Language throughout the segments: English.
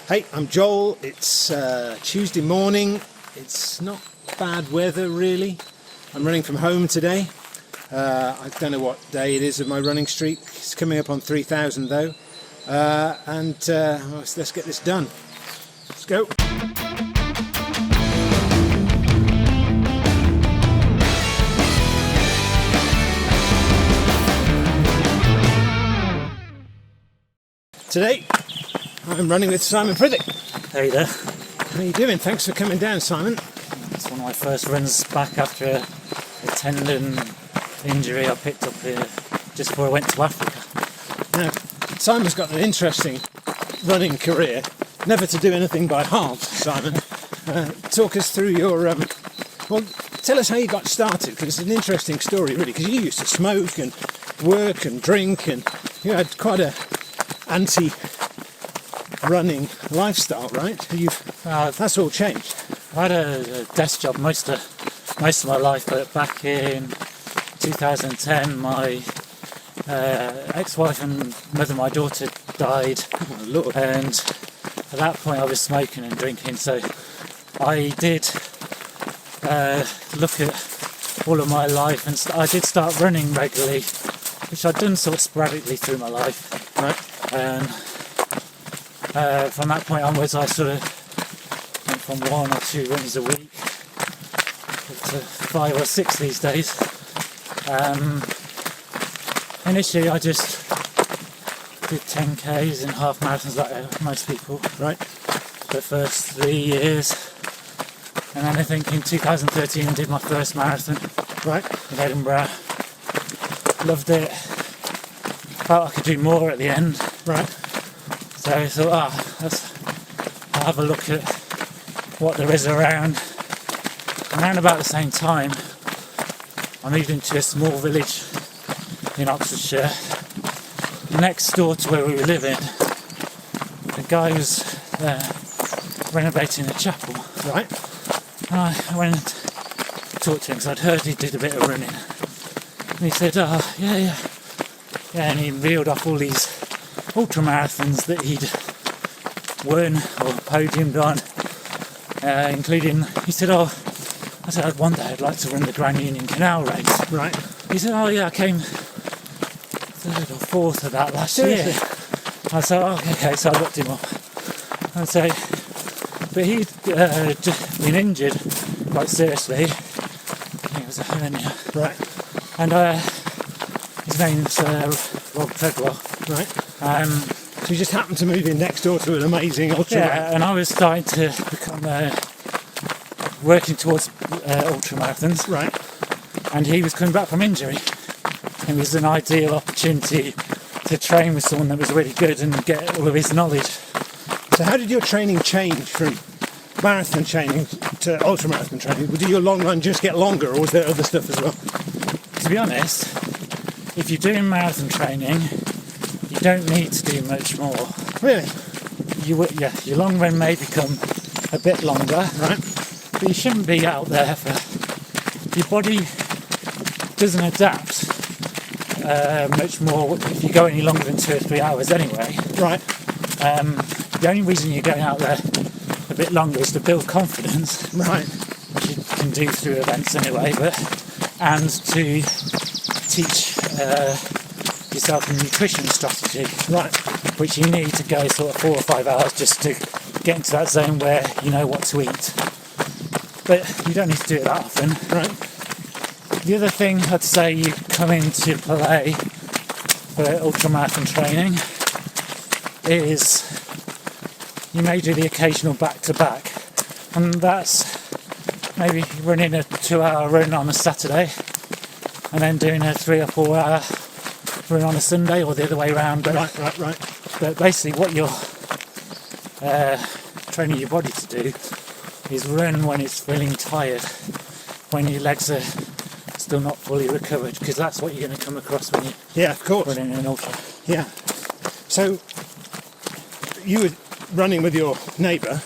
Hey, I'm Joel. It's Tuesday morning. It's not bad weather really. I'm running from home today. I don't know what day it is of my running streak. It's coming up on 3,000 though. Let's get this done. Let's go. Today I'm running with Simon Prytherch. Hey there. How are you doing? Thanks for coming down, Simon. It's one of my first runs back after a tendon injury I picked up here just before I went to Africa. Now, Simon's got an interesting running career. Never to do anything by halves, Simon. Talk us through your... tell us how you got started, because it's an interesting story, really, because you used to smoke and work and drink, and you had quite a anti-running lifestyle, right? That's all changed. I had a desk job most of my life, but back in 2010 my ex-wife and mother of my daughter died. Oh, Lord. And at that point I was smoking and drinking, so I did look at all of my life, and I did start running regularly, which I'd done sort of sporadically through my life. Right. And from that point onwards I sort of went from 1 or 2 runs a week to 5 or 6 these days. Initially I just did 10Ks and half marathons like most people. Right. The first 3 years, and then I think in 2013 I did my first marathon. Right. In Edinburgh. Loved it. Felt I could do more at the end. Right. So I thought, I'll have a look at what there is around. And around about the same time, I moved into a small village in Oxfordshire. Next door to where we were living, the guy was renovating a chapel. Right. And I went and talked to him because I'd heard he did a bit of running. And he said, yeah, and he reeled off all these ultramarathons that he'd won or podiumed on, including, he said, I said, one day I'd like to run the Grand Union Canal race. Right. He said, I came 3rd or 4th of that last Seriously? year. I said, okay, so I looked him up. I'd say, but he'd just been injured quite seriously. I think it was a hernia. Right. And his name's Rob Treadwell. Right. So you just happened to move in next door to an amazing ultra. Yeah, and I was starting to become working towards ultra marathons. Right. And he was coming back from injury. It was an ideal opportunity to train with someone that was really good and get all of his knowledge. So how did your training change from marathon training to ultra marathon training? Did your long run just get longer, or was there other stuff as well? To be honest, if you're doing marathon training, you don't need to do much more. Really? Your long run may become a bit longer, right? But you shouldn't be out there for... Your body doesn't adapt much more if you go any longer than 2 or 3 hours anyway. Right. The only reason you're going out there a bit longer is to build confidence. Right. Which you can do through events anyway, and to teach yourself a nutrition strategy. Right. Which you need to go sort of 4 or 5 hours just to get into that zone where you know what to eat. But you don't need to do it that often. Right. The other thing I'd say you come into play for ultramarathon training is you may do the occasional back-to-back, and that's maybe running a 2-hour run on a Saturday and then doing a 3 or 4 hour run on a Sunday, or the other way around. But, right. But basically what you're training your body to do is run when it's feeling tired, when your legs are still not fully recovered, because that's what you're going to come across when you're of course. running an ultra. Yeah. So you were running with your neighbour.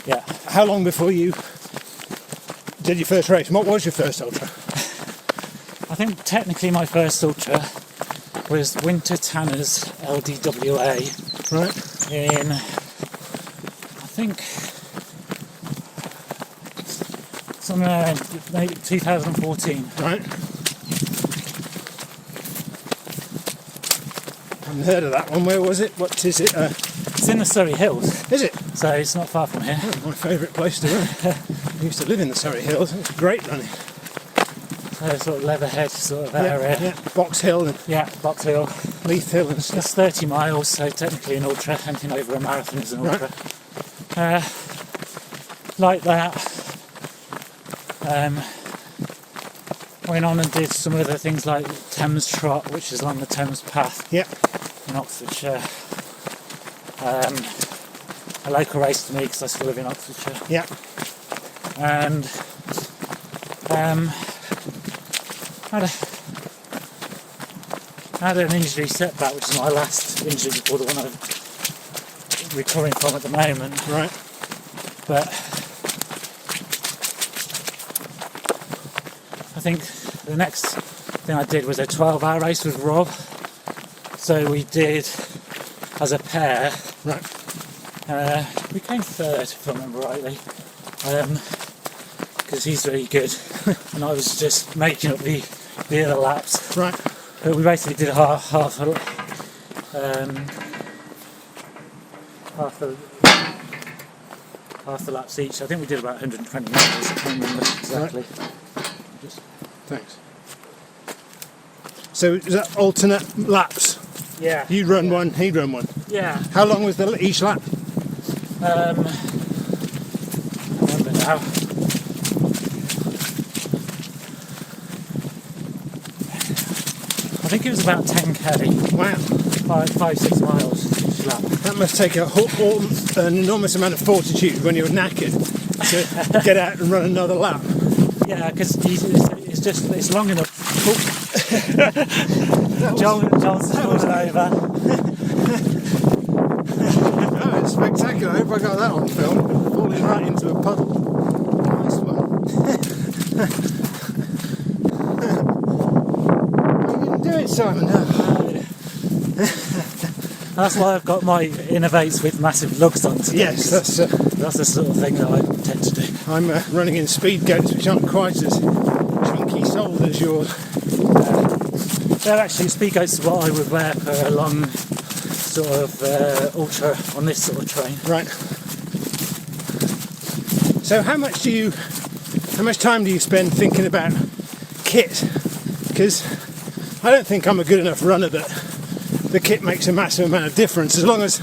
Yeah. How long before you did your first race? What was your first ultra? I think technically my first ultra was Winter Tanners LDWA right? in think something around maybe 2014. Right. I haven't heard of that one. Where was it? What is it? It's in the Surrey Hills, Is it? so it's not far from here. Oh, my favourite place to run. I used to live in the Surrey Hills. It was great running. So sort of Leatherhead sort of area. Yeah. Box Hill and Yeah, Box Hill. Leith Hill and stuff. It's 30 miles, so technically an ultra. Anything over a marathon is an ultra. Like that. Went on and did some other things like Thames Trot, which is along the Thames Path Yeah. in Oxfordshire. A local race to me because I still live in Oxfordshire. Yeah. And had an injury setback, which is my last injury before the one I'm recovering from at the moment. Right. But I think the next thing I did was a 12-hour race with Rob. So we did as a pair. Right. We came third, if I remember rightly, because he's really good, and I was just making up the other laps. Right. But we basically did half the laps each. I think we did about 120 miles. I can't remember exactly. Right. Thanks. So is that alternate laps? Yeah. You run one, he run one. Yeah. How long was each lap? I remember now. I think it was about 10k. Wow. 5-6 miles each lap. That must take an enormous amount of fortitude when you're knackered to get out and run another lap. Yeah, because it's long enough. John's fallen over. Oh, it's spectacular. I hope I got that on film. Falling right into a puddle. Nice one. You didn't do it, Simon. That's why I've got my innovates with massive lugs on today. Yes, that's the sort of thing that I tend to do. I'm running in speed goats, which aren't quite as chunky soled as yours. They're actually speed goats is what I would wear for a long sort of ultra on this sort of train. Right. So how much time do you spend thinking about kit? Because I don't think I'm a good enough runner that the kit makes a massive amount of difference. As long as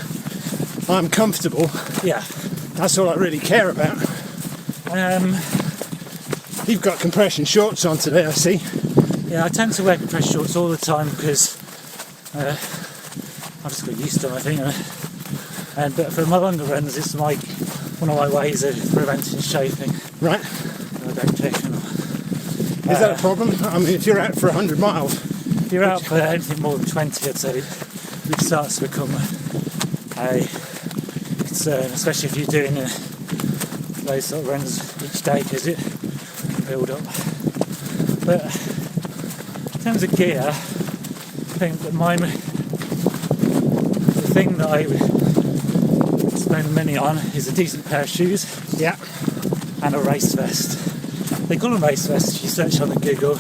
I'm comfortable, Yeah. that's all I really care about. You've got compression shorts on today, I see. Yeah, I tend to wear compression shorts all the time because I've just got used to them, I think. But for my longer runs, it's like one of my ways of preventing chafing. Right. I don't chafe enough. Is that a problem? I mean, if you're out for 100 miles, If you're out for anything more than 20, I'd say it starts to become a concern, especially if you're doing those sort of runs each day, because it can build up. But in terms of gear, I think that the thing that I would spend money on is a decent pair of shoes, yeah, and a race vest. They call them race vests if you search on the Google,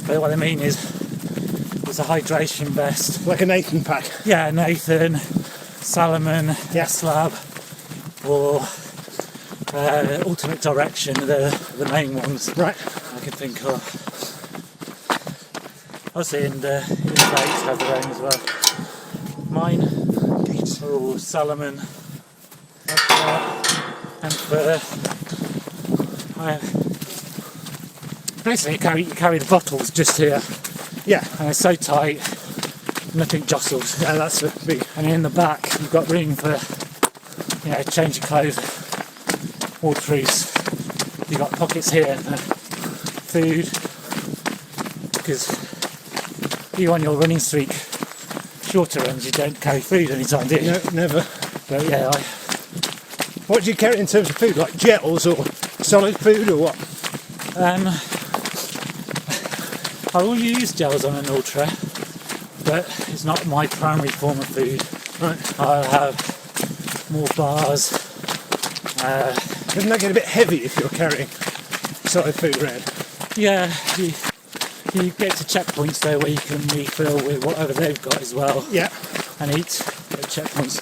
but what I mean is it's a hydration vest. like a Nathan pack. Yeah, Nathan, Salomon, Yeah. Slab, or Ultimate Direction, the main ones Right. I can think of. Obviously, and Gates have their own as well. Mine are all Salomon, and basically you carry the bottles just here, Yeah. and it's so tight, nothing jostles. Yeah, that's a big. And in the back, you've got room for, change your clothes, waterproofs. You've got pockets here for food, because you on your running streak, shorter runs, you don't carry food anytime, do you? No, never. But yeah, What do you carry in terms of food, like gels or solid food or what? I will use gels on an ultra, but it's not my primary form of food. Right. I'll have more bars, Doesn't that get a bit heavy if you're carrying solid food around? Yeah, you get to checkpoints though where you can refill with whatever they've got as well. Yeah. And eat at checkpoints.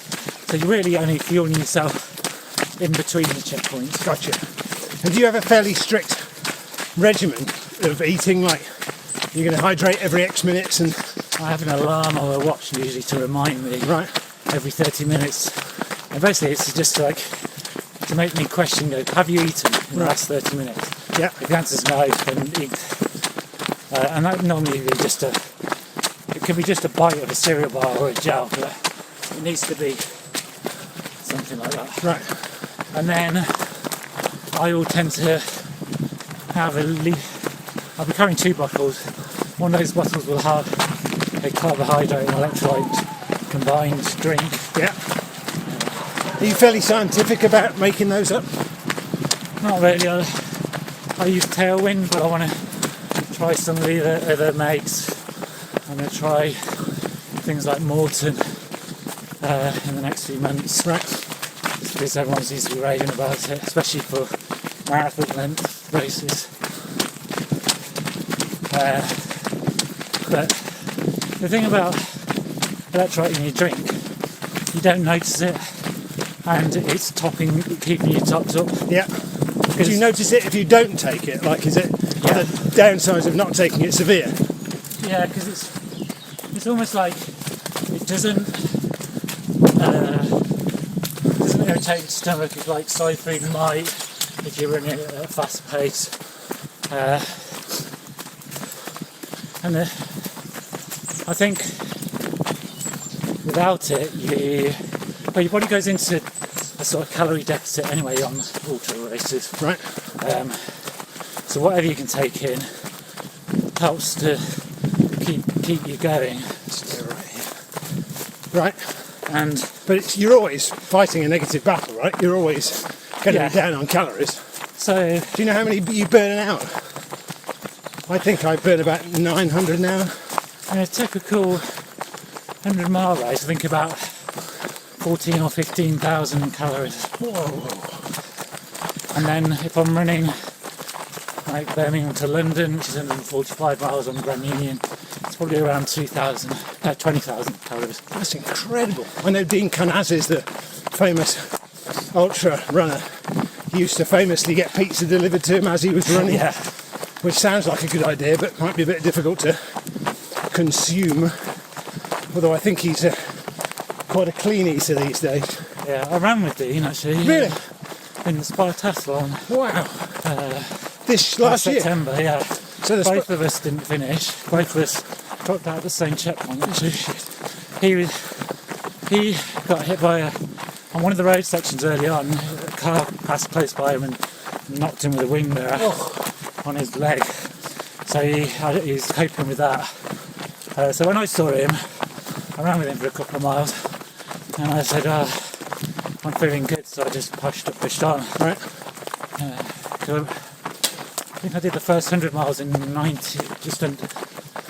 So you're really only fueling yourself in between the checkpoints. Gotcha. And do you have a fairly strict regimen of eating? Like, you're going to hydrate every X minutes and... I have an alarm or a watch usually to remind me. Right. Every 30 minutes. And basically it's just like to make me question, have you eaten in the last 30 minutes? Yeah. If the answer's no, then eat. And that normally be just it could be just a bite of a cereal bar or a gel, but it needs to be something like that. Right. And then I will tend to have I'll be carrying 2 bottles. One of those bottles will have a carbohydrate and electrolyte combined drink. Yeah. Are you fairly scientific about making those up? Not really. I use Tailwind, but I want to try some of the other makes. I'm going to try things like Morton in the next few months. Right. Just because everyone seems to be raving about it, especially for marathon length races. But the thing about electrolyte in your drink, you don't notice it, and it's keeping you topped up. Yeah. Because you notice it if you don't take it. Like, are the downsides of not taking it severe? Yeah, because it's almost like it doesn't irritate the stomach like solid food might if you're running at a fast pace. And I think without it, your body goes into a sort of calorie deficit anyway on ultra races. Right. So whatever you can take in helps to keep you going. Let's go right here. Right. But you're always fighting a negative battle, right? You're always going to be down on calories. So do you know how many you burn an hour? I think I burn about 900 an hour. In a typical 100-mile race, I think about 14 or 15,000 calories. Whoa. And then if I'm running like Birmingham to London, which is 145 miles on Grand Union, it's probably around 20,000 calories. That's incredible. I know Dean Karnazes, the famous ultra runner, he used to famously get pizza delivered to him as he was running. Yeah. Which sounds like a good idea, but might be a bit difficult to consume. Although I think he's quite a clean eater these days. Yeah, I ran with Dean actually. Really? In the Spartathlon. Wow. This last year? September, yeah. So both of us didn't finish. Both of us dropped out at the same checkpoint actually. He got hit by on one of the road sections early on. A car passed close by him and knocked him with a wing mirror on his leg. So he's coping with that. So when I saw him, I ran with him for a couple of miles, and I said, I'm feeling good, so I just pushed on. Right. So I think I did the first 100 miles in just under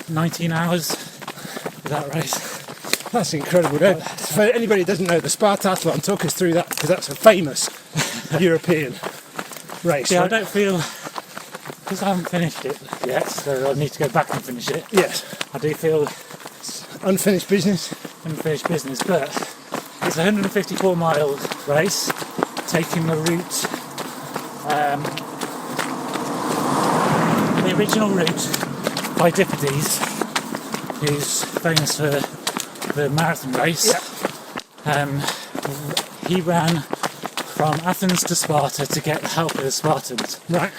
19 hours with that race. That's incredible. For anybody who doesn't know, the Spartathlon, talk us through that, because that's a famous European race. Yeah, right? I don't feel, because I haven't finished it yet, so I need to go back and finish it. Yes. I do feel unfinished business, but it's a 154-mile race, taking the route, the original route by Dippides, who's famous for the marathon race. Yeah. He ran from Athens to Sparta to get the help of the Spartans. Right.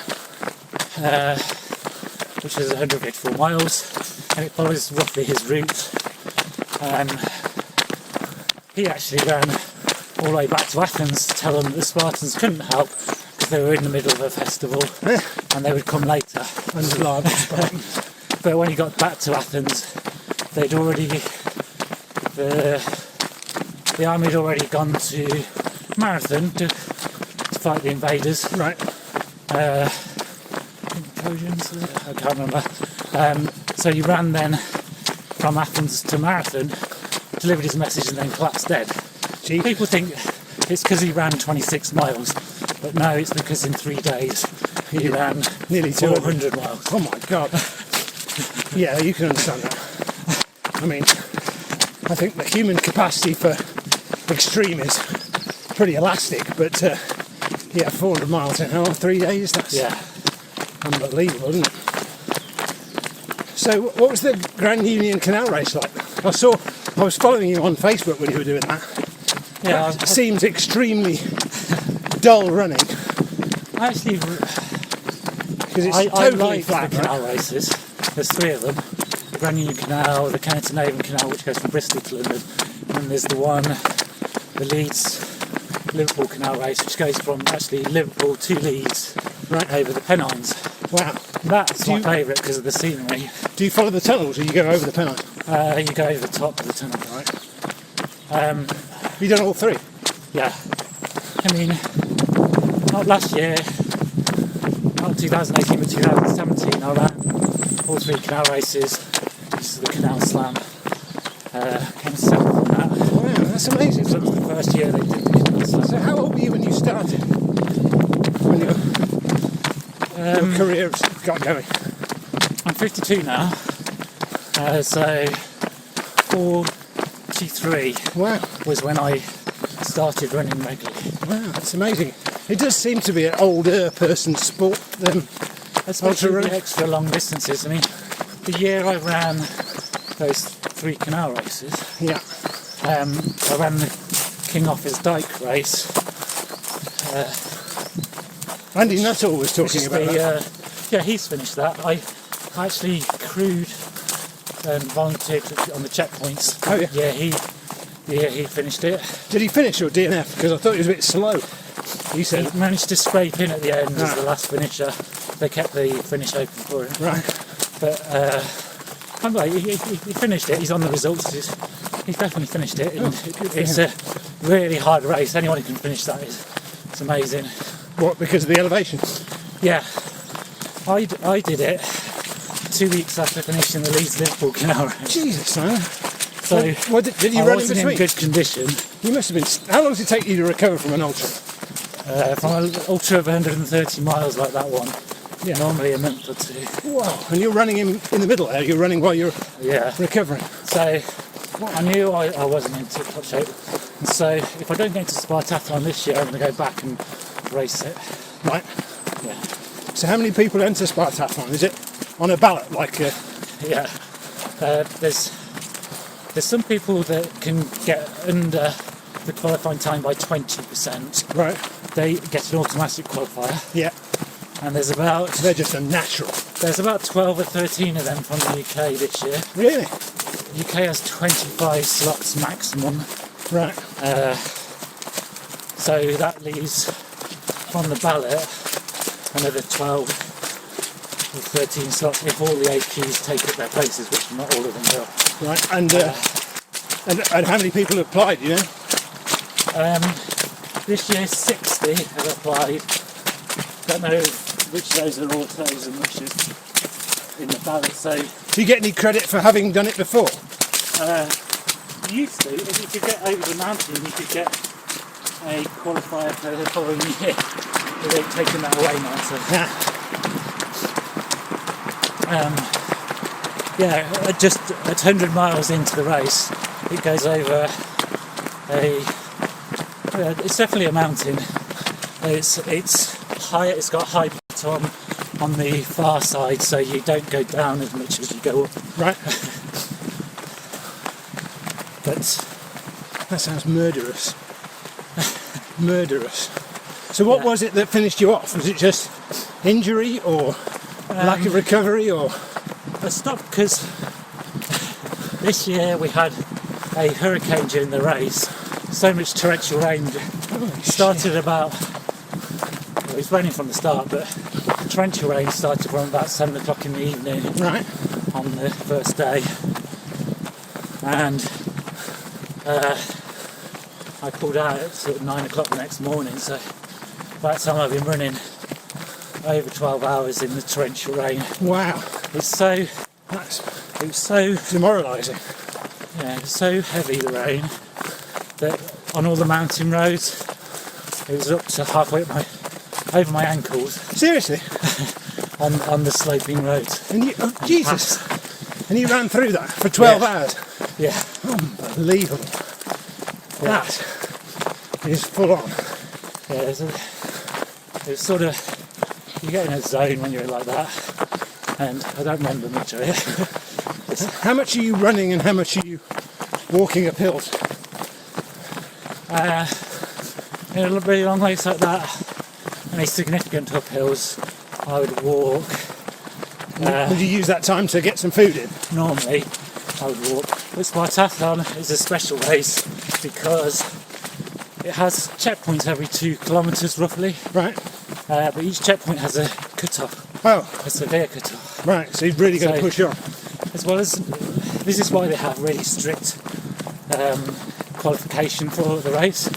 Which is 154 miles, and it follows roughly his route. He actually ran all the way back to Athens to tell them that the Spartans couldn't help because they were in the middle of a festival and they would come later. Unreliable Spartans. But when he got back to Athens, they'd already the army had already gone to Marathon to fight the invaders. Right. Trojans, I can't remember. So he ran then from Athens to Marathon, delivered his message and then collapsed dead. Gee. People think it's because he ran 26 miles, But no, it's because in 3 days you ran Nearly 400 miles. Oh my God. Yeah, you can understand that. I mean, I think the human capacity for extreme is pretty elastic, but yeah, 400 miles in 3 days, that's unbelievable, isn't it? So what was the Grand Union Canal race like? I was following you on Facebook when you were doing that. Yeah, It seems extremely dull running. Actually, Because it's I totally like flat, the right? canal races. There's 3 of them. The Grand Union Canal, the Kennington Avon Canal, which goes from Bristol to London, and there's the Leeds-Liverpool Canal race, which goes from actually Liverpool to Leeds, Right. over the Pennines. Wow. That's my favourite because of the scenery. Do you follow the tunnels or you go over the Pennine? You go over the top of the tunnel. Right. Have you done all 3? Yeah. I mean, not last year, not 2018 but 2017, I ran all 3 canal races. This is the Canal Slam. Came 7th on that. Wow, that's amazing. So it was the first year they did the Canal Slam. So how old were you when you started? When your career got going? I'm 52 now, so 43 Wow. was when I started running regularly. Wow, that's amazing. It does seem to be an older person's sport than Especially ultra the running. extra long distances. I mean, the year I ran those 3 canal races, Yeah. I ran the King Offa's Dyke race, Andy Nuttall was which talking is about that. yeah, he's finished that. I actually crewed and volunteered on the checkpoints. Oh, yeah. He finished it. Did he finish or DNF? Because I thought he was a bit slow. He said. He managed to scrape in at the end as the last finisher. They kept the finish open for him. Right. But anyway, he finished it. He's on the results. He's definitely finished it. And it's a really hard race. Anyone who can finish that it's amazing. What, because of the elevation? Yeah, I did it 2 weeks after finishing the Leeds-Liverpool Canal race. Jesus, man. So What did you I run in wasn't in between? good condition. You must have been. How long does it take you to recover from an ultra? From an ultra of 130 miles like that one, normally a month or 2. Wow. And you're running in the middle there. You're running while you're Yeah. recovering. So I knew I wasn't in tip-top shape. And so if I don't get into Spartathlon this year, I'm going to go back and race it. Right. Yeah. So how many people enter Spartathlon? Is it on a ballot like? Yeah. There's some people that can get under the qualifying time by 20%. Right. They get an automatic qualifier. Yeah. And there's about They're just a natural. 12 or 13 of them from the UK this year. Really? UK has 25 slots maximum. Right. So that leaves from the ballot another 12 or 13 slots if all the AQs take up their places, which not all of them will. Right. And how many people have applied? You know. This year 60 have applied. Don't know which of those are autos and which is in the ballot. So Do you get any credit for having done it before? you used to, if you could get over the mountain, you could get a qualifier for the following year. But they've taken that away now. So just at 100 miles into the race, it goes over it's definitely a mountain. It's high. It's got high bottom on the far side, so you don't go down as much as you go up. Right. But That sounds murderous. Murderous. So what was it that finished you off? Was it just injury or lack of recovery or? I stopped because this year we had a hurricane during the race. So much torrential rain. Started about, well, it was raining from the start, but torrential rain started from about 7 o'clock in the evening Right. on the first day. And I pulled out at sort of 9 o'clock the next morning, so by that time I've been running over 12 hours in the torrential rain. Wow. It was so Demoralising. yeah, it was so heavy, the rain, that on all the mountain roads it was up to halfway up my over my ankles Seriously? on the sloping roads. And you, oh, Jesus! And you ran through that for 12 hours? Yeah. Unbelievable. Yeah. That is full on. Yeah, it's sort of, you get in a zone when you're like that, and I don't remember much of it. How much are you running and how much are you walking up hills? In a really long race like that, any significant uphills, I would walk. Would you use that time to get some food in? Normally, I would walk. But Spartathlon is a special race because it has checkpoints every 2 kilometres roughly. Right. But each checkpoint has a cut-off, Oh, a severe cut-off. right. So you've really got to So- push on. As well as, this is why they have really strict qualification for the race,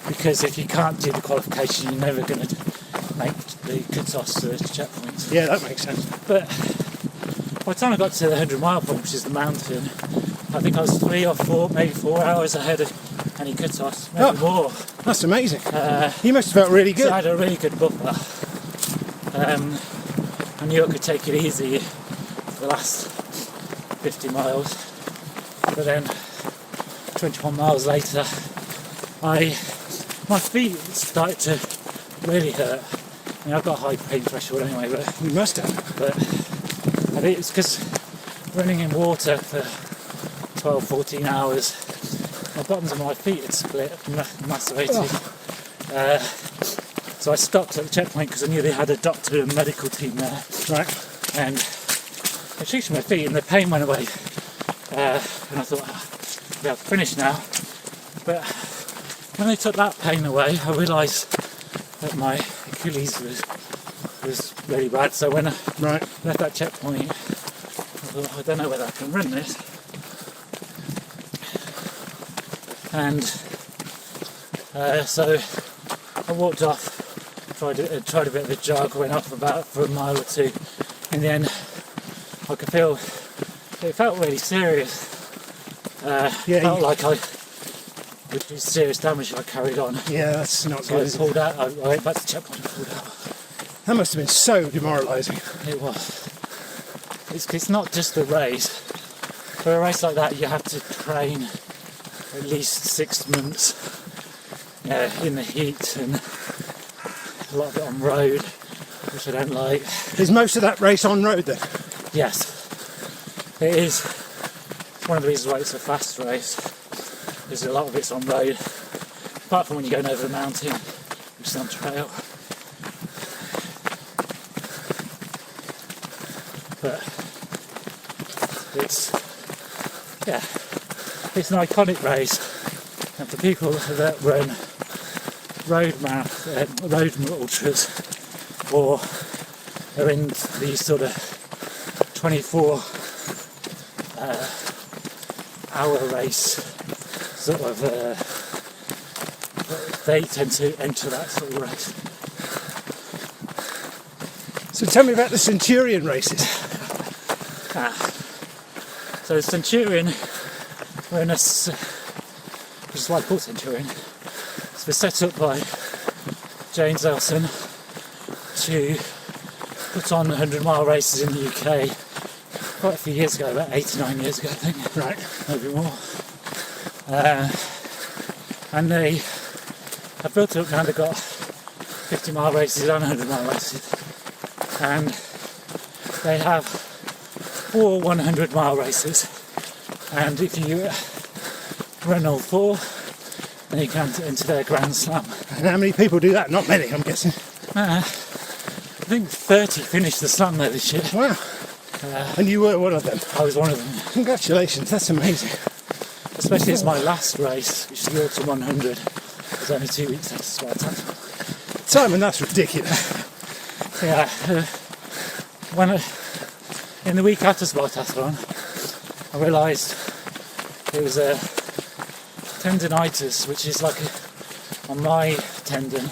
because if you can't do the qualification, you're never going to make the cut-offs to the checkpoints. Yeah, that makes sense. But by the time I got to the 100-mile point, which is the mountain, I think I was 3 or 4, maybe 4 hours ahead of any cut-offs, maybe more. That's amazing. You must have felt really good. So I had a really good buffer. I knew I could take it easy for the last 50 miles. But then, 21 miles later, my feet started to really hurt. I mean, I've got a high pain threshold anyway, but You must have. I think it's because running in water for 12, 14 hours, my bottoms of my feet had split, macerated. So I stopped at the checkpoint because I knew they had a doctor and medical team there. Right. And I treated my feet and the pain went away. And I thought, I'll be able to finish now. But when they took that pain away, I realised that my Achilles was really bad. So when I Right. left that checkpoint, I thought, I don't know whether I can run this. And so I walked off, tried a bit of a jog, went off about for a mile or two. In the end, I could feel, it felt really serious. Felt like I would do serious damage if I carried on. Yeah, that's not So good. I is it? pulled out, I went back to the checkpoint and pulled out. That must have been so demoralising. It was. It's not just a race. For a race like that, you have to train at least 6 months in the heat and a lot of it on road, which I don't like. Is most of that race on road then? Yes, it is. One of the reasons why it's a fast race is a lot of it's on road, apart from when you're going over the mountain, which is on trail. But it's an iconic race, and for people that run road ultras or are in these sort of 24 hour race sort of they tend to enter that sort of race. So tell me about the Centurion races. So the Centurion, we're in a, which is why it's called Centurion, it was set up by James Elson to put on 100-mile races in the UK quite a few years ago, about 8 or 9 years ago I think, Right. maybe more. And they have built it up now, they've got 50-mile races and 100-mile races. And they have 4 100-mile races, and if you run all 4, then you can enter their Grand Slam. And how many people do that? Not many, I'm guessing. I think 30 finished the slam there this year. Wow. And you were one of them. I was one of them. Congratulations, that's amazing. Especially it's my last race, which is the Autumn 100. There's only 2 weeks after Spartathlon. Simon, that's ridiculous. Yeah. In the week after Spartathlon, I realised it was a tendinitis, which is like on my tendon,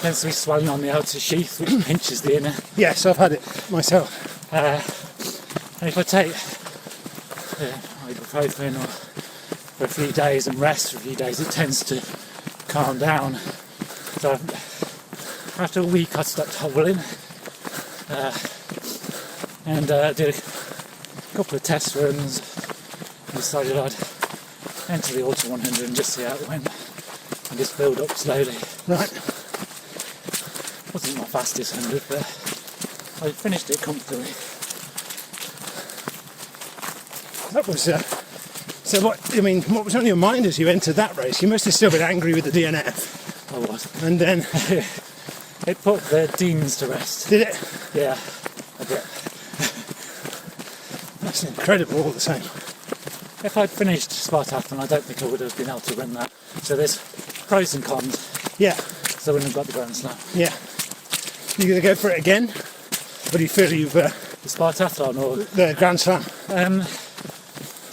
tends to be swelling on the outer sheath, which pinches the inner. Yes, I've had it myself. And if I take ibuprofen for a few days and rest for a few days, it tends to calm down. So after a week I stopped hobbling and did a couple of test runs and decided I'd enter the Ultra 100 and just see how it went and just build up slowly. Right. Wasn't my fastest 100, but I finished it comfortably. That was so what was on your mind as you entered that race? You must have still been angry with the DNF. I was. And then it put the demons to rest. did it? Yeah, a bit. That's incredible all the same. If I'd finished Spartathlon, I don't think I would have been able to run that. So there's pros and cons. Yeah. So I wouldn't have got the Grand Slam. Yeah. You going to go for it again? Or do you feel you've The Spartathlon or the Grand Slam?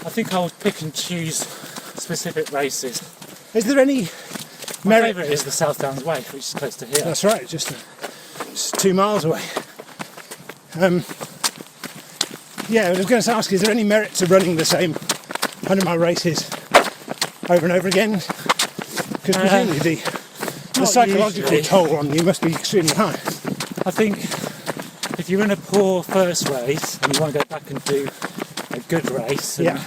I think I'll pick and choose specific races. Is there any My merit? favourite is the South Downs Way, which is close to here. That's right, just 2 miles away. Yeah, I was going to ask, is there any merit to running the same 100-mile races over and over again? Because presumably the psychological usually. toll on you must be extremely high. I think if you're in a poor first race and you want to go back and do a good race and, Yeah.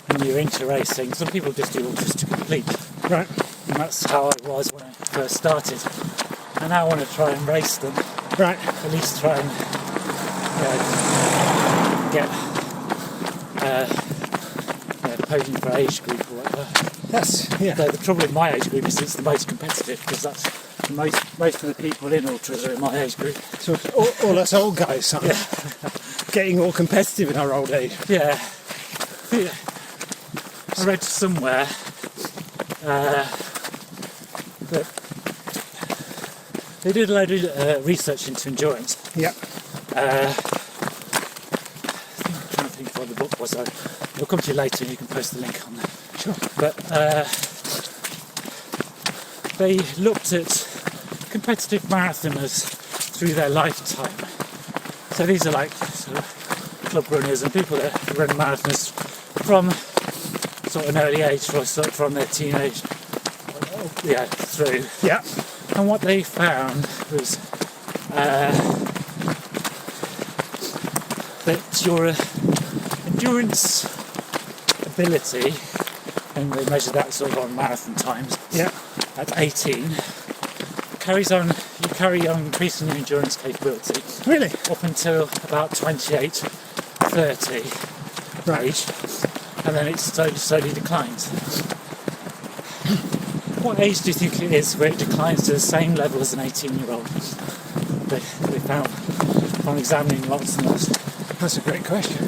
and you're into racing, some people just do ultras to complete. Right. And that's how I was when I first started. And now I want to try and race them. Right. At least try and get the podium for age group or whatever. Yeah. The trouble with my age group is it's the most competitive because that's most of the people in ultras are in my age group. So all us old guys, son, getting all competitive in our old age. Yeah. I read somewhere that they did a load of research into endurance. Yeah. I'm trying to think of what the book was. It'll come to you later and you can post the link on there. Sure. But they looked at competitive marathoners through their lifetime. So these are like sort of club runners and people that run marathons from sort of an early age or sort of from their teenage through. Yeah. And what they found was that your endurance ability, and they measure that sort of on marathon times, Yeah. at 18, you carry on increasing your endurance capability Really? up until about 28, 30 Right. age, and then it slowly declines. What age do you think it is where it declines to the same level as an 18-year-old? They found from examining lots and lots. That's a great question.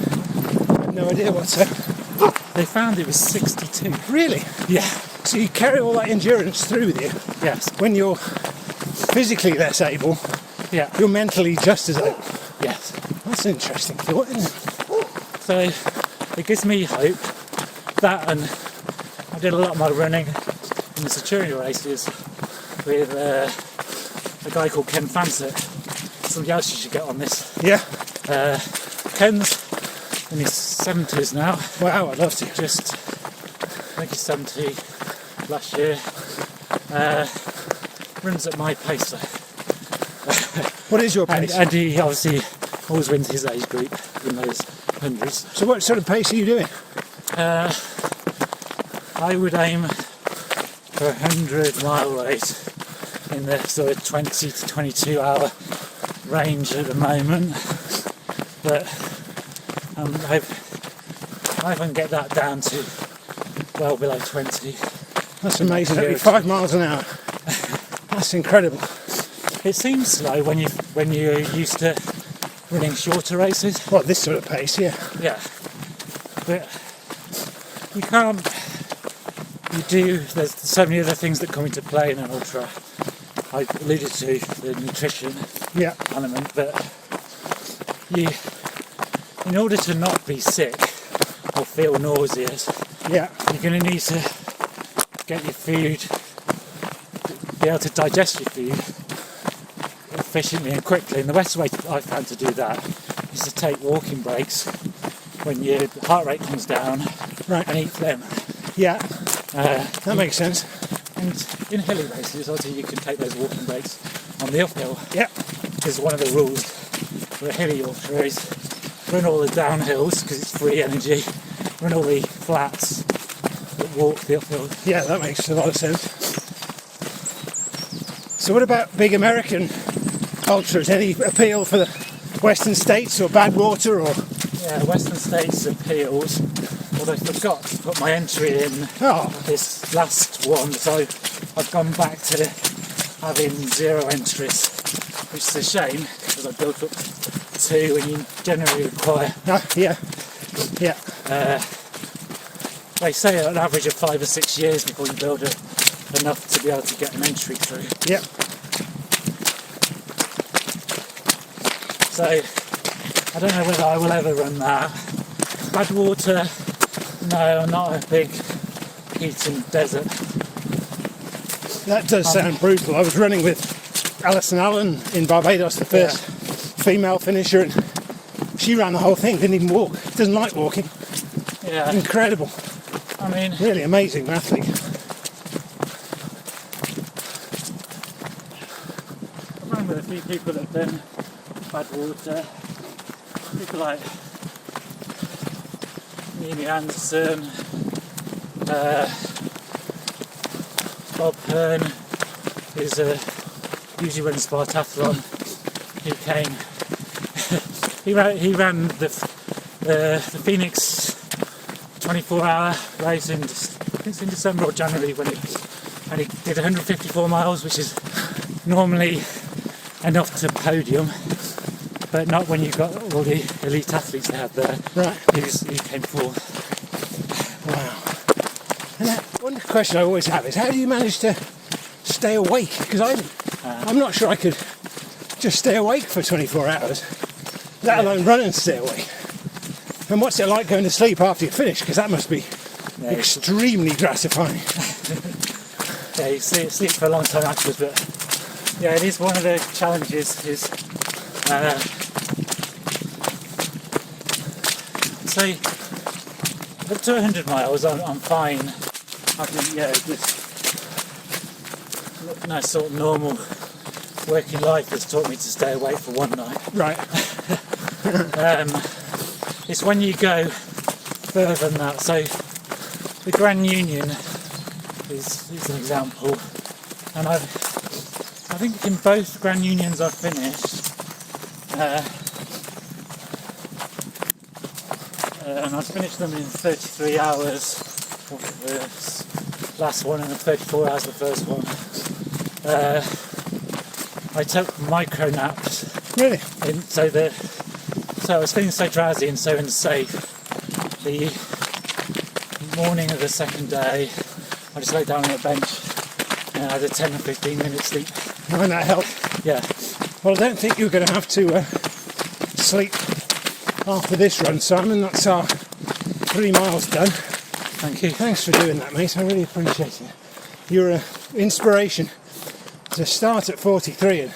I have no idea what's that. They found it was 62. Really? Yeah. So you carry all that endurance through with you. Yes. When you're physically less able, Yeah. you're mentally just as able. Yes. That's an interesting thought, isn't it? So it gives me hope that, and I did a lot of my running in the security races with a guy called Ken Fansett. Somebody else you should get on this. Yeah. Ken's in his 70s now. Wow, I'd love to. I think he's 70 last year. Runs at my pace though. What is your pace? And he obviously always wins his age group in those hundreds. So what sort of pace are you doing? I would aim for a 100-mile race in the sort of 20 to 22 hour range at the moment, but I can get that down to well below 20. That's amazing. That'd be 5 miles an hour. That's incredible. It seems slow when you're used to running shorter races. Well, this sort of pace, yeah. Yeah, but you can't. There's so many other things that come into play in an ultra. I alluded to the nutrition Yeah. element, but in order to not be sick or feel nauseous, Yeah. you're going to need to get your food, be able to digest your food efficiently and quickly. And the best way I found to do that is to take walking breaks when your heart rate comes down, Right. and eat them. Yeah. That makes sense. And in hilly races, obviously you can take those walking breaks on the uphill. Yep. Because one of the rules for a hilly ultra is run all the downhills because it's free energy, run all the flats, but walk the uphill. Yeah, that makes a lot of sense. So what about big American ultras? Any appeal for the Western States or Badwater or? Yeah, Western States appeals, although I forgot to put my entry in this last one, so I've gone back to having 0 entries, which is a shame because I built up 2 and you generally require. Yeah. They say an average of 5 or 6 years before you build enough to be able to get an entry through. Yep. So I don't know whether I will ever run that. Badwater, no, I'm not a big heating desert. That does sound brutal. I was running with Alison Allen in Barbados, the first female finisher, and she ran the whole thing, didn't even walk. Doesn't like walking. Yeah. Incredible. I mean, really amazing athlete. I've run with a few people that have done Badwater. People like Mimi Anderson, Bob Hearn, who's usually runs Spartathlon. He came. he ran the Phoenix 24-hour race in, I think it's in December or January and he did 154 miles, which is normally enough to podium, but not when you've got all the elite athletes they have there. Right. He came fourth. Wow. And one question I always have is, how do you manage to stay awake? Because I'm not sure I could just stay awake for 24 hours, let alone run and stay awake. And what's it like going to sleep after you finish? Because that must be extremely gratifying. Yeah, you sleep for a long time afterwards, but yeah, it is one of the challenges is say up to 100 miles I'm fine. I think just nice sort of normal working life has taught me to stay awake for one night. Right. It's when you go further than that. So the Grand Union is an example, and I think in both Grand Unions I've finished, and I've finished them in 33 hours for the last one and then 34 hours the first one. I took micro naps. Really? So I was feeling so drowsy and so unsafe. The morning of the second day, I just lay down on a bench and I had a 10 or 15 minute sleep. And that helped? Yeah. Well, I don't think you're going to have to sleep after this run, Simon. That's our 3 miles done. Thank you. Thanks for doing that, mate. I really appreciate it. You're an inspiration to start at 43. And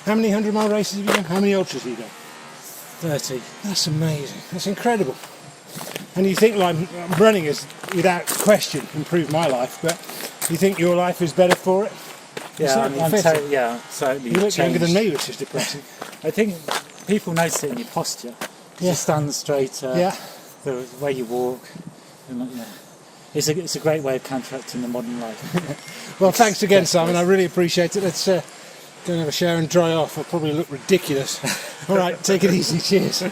how many 100-mile races have you done? How many ultras have you done? 30. That's amazing. That's incredible. And you think like running has, without question, improved my life, but you think your life is better for it? Yeah, certainly. You look changed. younger than me, which is depressing. I think people notice it in your posture. You stand straighter, the way you walk. And, It's a great way of counteracting the modern life. Well, thanks again, Simon. I really appreciate it. Let's go and have a shower and dry off. I'll probably look ridiculous. All right, take it easy. Cheers.